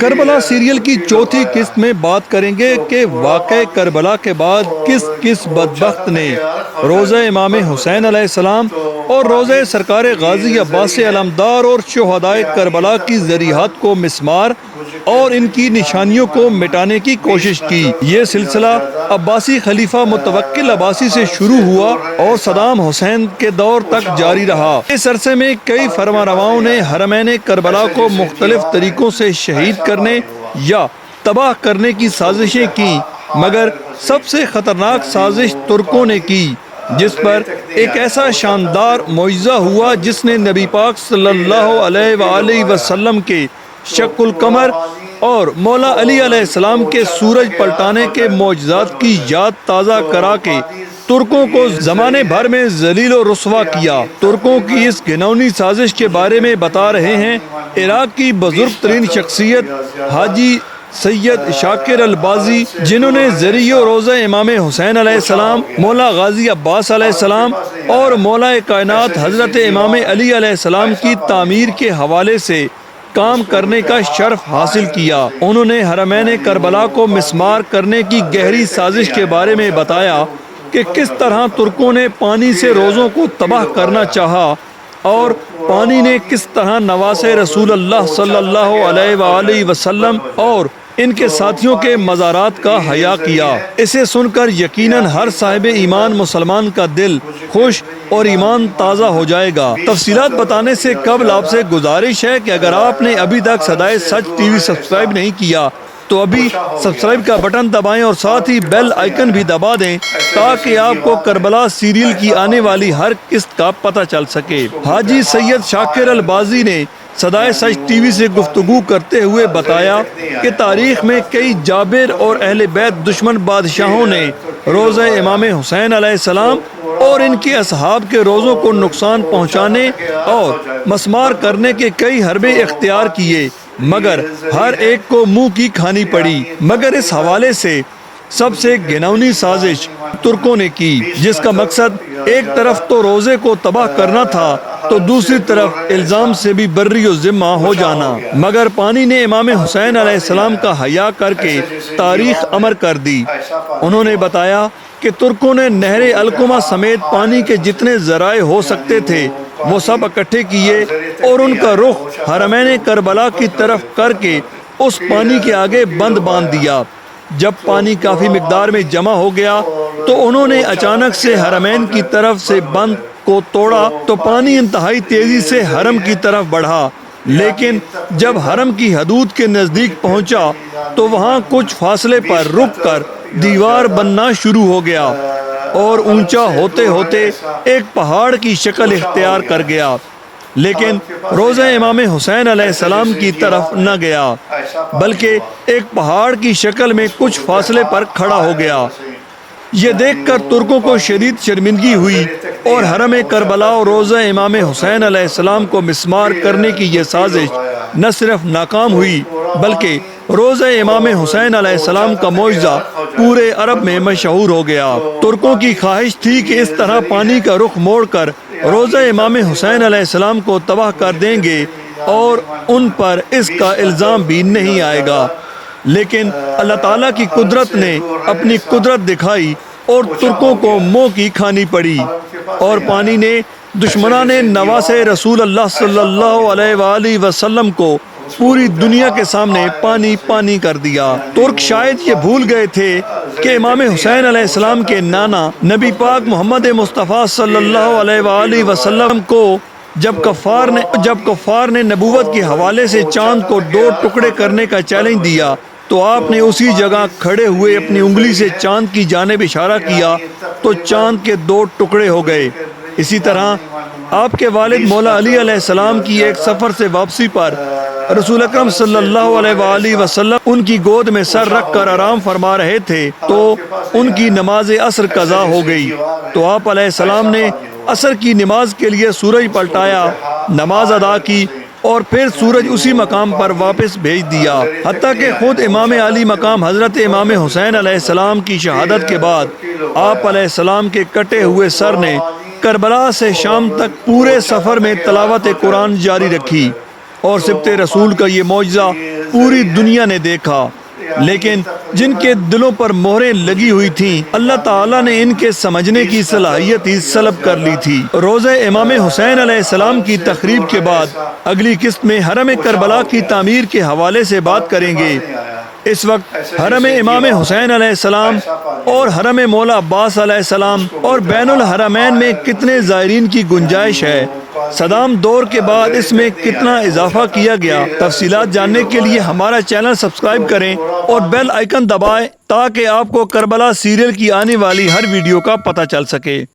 Karbala serial کی چوتھی قسط میں بات کریں گے کہ واقعہ کربلا کے بعد کس کس بدبخت نے روزہ امام حسین علیہ السلام اور روزہ سرکار غازی عباس علمدار اور شہدائے کربلا کی ذریحات کو مسمار اور ان کی نشانیوں کو مٹانے کی کوشش کی۔ یہ سلسلہ عباسی خلیفہ متوکل عباسی سے شروع ہوا اور صدام حسین کے دور تک جاری رہا۔ اس عرصے میں کئی فرمانرواؤں نے حرمین کربلا کو مختلف طریقوں سے شہید کرنے یا تباہ کرنے کی سازشیں کی، مگر سب سے خطرناک سازش ترکوں نے کی، جس پر ایک ایسا شاندار معجزہ ہوا جس نے نبی پاک صلی اللہ علیہ وآلہ وسلم کے شق القمر اور مولا علی علیہ السلام کے سورج پلٹانے کے معجزات کی یاد تازہ کرا کے ترکوں کو زمانے بھر میں ذلیل و رسوا کیا۔ ترکوں کی اس گھناؤنی سازش کے بارے میں بتا رہے ہیں عراق کی بزرگ ترین شخصیت حاجی سید شاکر البازی، جنہوں نے ذریعہ روزہ امام حسین علیہ السلام، مولا غازی عباس علیہ السلام اور مولا کائنات حضرت امام علی علیہ السلام کی تعمیر کے حوالے سے کام کرنے کا شرف حاصل کیا۔ انہوں نے حرمین کربلا کو مسمار کرنے کی گہری سازش کے بارے میں بتایا کہ کس طرح ترکوں نے پانی سے روزوں کو تباہ کرنا چاہا اور پانی نے کس طرح نواسے رسول اللہ صلی اللہ علیہ وآلہ وسلم اور ان کے ساتھیوں کے مزارات کا حیا کیا۔ اسے سن کر یقیناً ہر صاحب ایمان مسلمان کا دل خوش اور ایمان تازہ ہو جائے گا۔ تفصیلات بتانے سے قبل آپ سے گزارش ہے کہ اگر آپ نے ابھی تک صدائے سچ ٹی وی سبسکرائب نہیں کیا تو ابھی سبسکرائب کا بٹن دبائیں اور ساتھ ہی بیل آئیکن بھی دبا دیں تاکہ آپ کو کربلا سیریل کی آنے والی ہر قسط کا پتہ چل سکے۔ حاجی سید شاکر البازی نے صدائے سچ ٹی وی سے گفتگو کرتے ہوئے بتایا کہ تاریخ میں کئی جابر اور اہل بیت دشمن بادشاہوں نے روزہ امام حسین علیہ السلام اور ان کے اصحاب کے روزوں کو نقصان پہنچانے اور مسمار کرنے کے کئی حربے اختیار کیے، مگر ہر ایک کو منہ کی کھانی پڑی۔ مگر اس حوالے سے سب سے گھناؤنی سازش ترکوں نے کی، جس کا مقصد ایک طرف تو روزے کو تباہ کرنا تھا تو دوسری طرف الزام سے بھی بری و ذمہ ہو جانا۔ مگر پانی نے امام حسین علیہ السلام کا حیا کر کے تاریخ امر کر دی۔ انہوں نے بتایا کہ ترکوں نے نہر القمہ سمیت پانی کے جتنے ذرائع ہو سکتے تھے وہ سب اکٹھے کیے اور ان کا رخ حرمین کربلا کی طرف کر کے اس پانی کے آگے بند باندھ دیا۔ جب پانی کافی مقدار میں جمع ہو گیا تو انہوں نے اچانک سے حرمین کی طرف سے بند کو توڑا تو پانی انتہائی تیزی سے حرم کی طرف بڑھا، لیکن جب حرم کی حدود کے نزدیک پہنچا تو وہاں کچھ فاصلے پر رک کر دیوار بننا شروع ہو گیا اور اونچا ہوتے ہوتے ایک پہاڑ کی شکل اختیار کر گیا، لیکن روزہ امام حسین علیہ السلام کی طرف نہ گیا بلکہ ایک پہاڑ کی شکل میں کچھ فاصلے پر کھڑا ہو گیا۔ یہ دیکھ کر ترکوں کو شدید شرمندگی ہوئی اور حرم کربلا اور روزہ امام حسین علیہ السلام کو مسمار کرنے کی یہ سازش نہ صرف ناکام ہوئی بلکہ روزہ امام حسین علیہ السلام کا معجزہ پورے عرب میں مشہور ہو گیا۔ ترکوں کی خواہش تھی کہ اس طرح پانی کا رخ موڑ کر روزہ امام حسین علیہ السلام کو تباہ کر دیں گے اور ان پر اس کا الزام بھی نہیں آئے گا، لیکن اللہ تعالیٰ کی قدرت نے اپنی قدرت دکھائی اور ترکوں کو منہ کی کھانی پڑی اور پانی نے دشمنان نواسے رسول اللہ صلی اللہ علیہ وآلہ وسلم کو پوری دنیا کے سامنے پانی پانی کر دیا۔ ترک شاید یہ بھول گئے تھے کہ امام حسین علیہ السلام کے نانا نبی پاک محمد مصطفیٰ صلی اللہ علیہ وآلہ وسلم کو جب کفار نے نبوت کے حوالے سے چاند کو 2 ٹکڑے کرنے کا چیلنج دیا تو آپ نے اسی جگہ کھڑے ہوئے اپنی انگلی سے چاند کی جانب اشارہ کیا تو چاند کے 2 ٹکڑے ہو گئے۔ اسی طرح آپ کے والد مولا علی علیہ السلام کی ایک سفر سے واپسی پر رسول اکرم صلی اللہ علیہ وآلہ وسلم ان کی گود میں سر رکھ کر آرام فرما رہے تھے تو ان کی نماز عصر قضا ہو گئی تو آپ علیہ السلام نے عصر کی نماز کے لیے سورج پلٹایا، نماز ادا کی اور پھر سورج اسی مقام پر واپس بھیج دیا، حتیٰ کہ خود امام علی مقام حضرت امام حسین علیہ السلام کی شہادت کے بعد آپ علیہ السلام کے کٹے ہوئے سر نے کربلا سے شام تک پورے سفر میں تلاوت قرآن جاری رکھی۔ اور سبت رسول کا یہ معجزہ پوری دنیا نے دیکھا، لیکن جن کے دلوں پر مہریں لگی ہوئی تھیں اللہ تعالیٰ نے ان کے سمجھنے کی صلاحیت ہی سلب کر لی تھی۔ روضہ امام حسین علیہ السلام کی تخریب کے بعد اگلی قسط میں حرم کربلا کی تعمیر کے حوالے سے بات کریں گے۔ اس وقت حرم امام حسین علیہ السلام اور حرم مولا عباس علیہ السلام اور بین الحرمین میں کتنے زائرین کی گنجائش ہے، صدام دور کے بعد اس میں کتنا اضافہ کیا گیا۔ تفصیلات جاننے کے لیے ہمارا چینل سبسکرائب کریں اور بیل آئیکن دبائیں تاکہ آپ کو کربلا سیریل کی آنے والی ہر ویڈیو کا پتہ چل سکے۔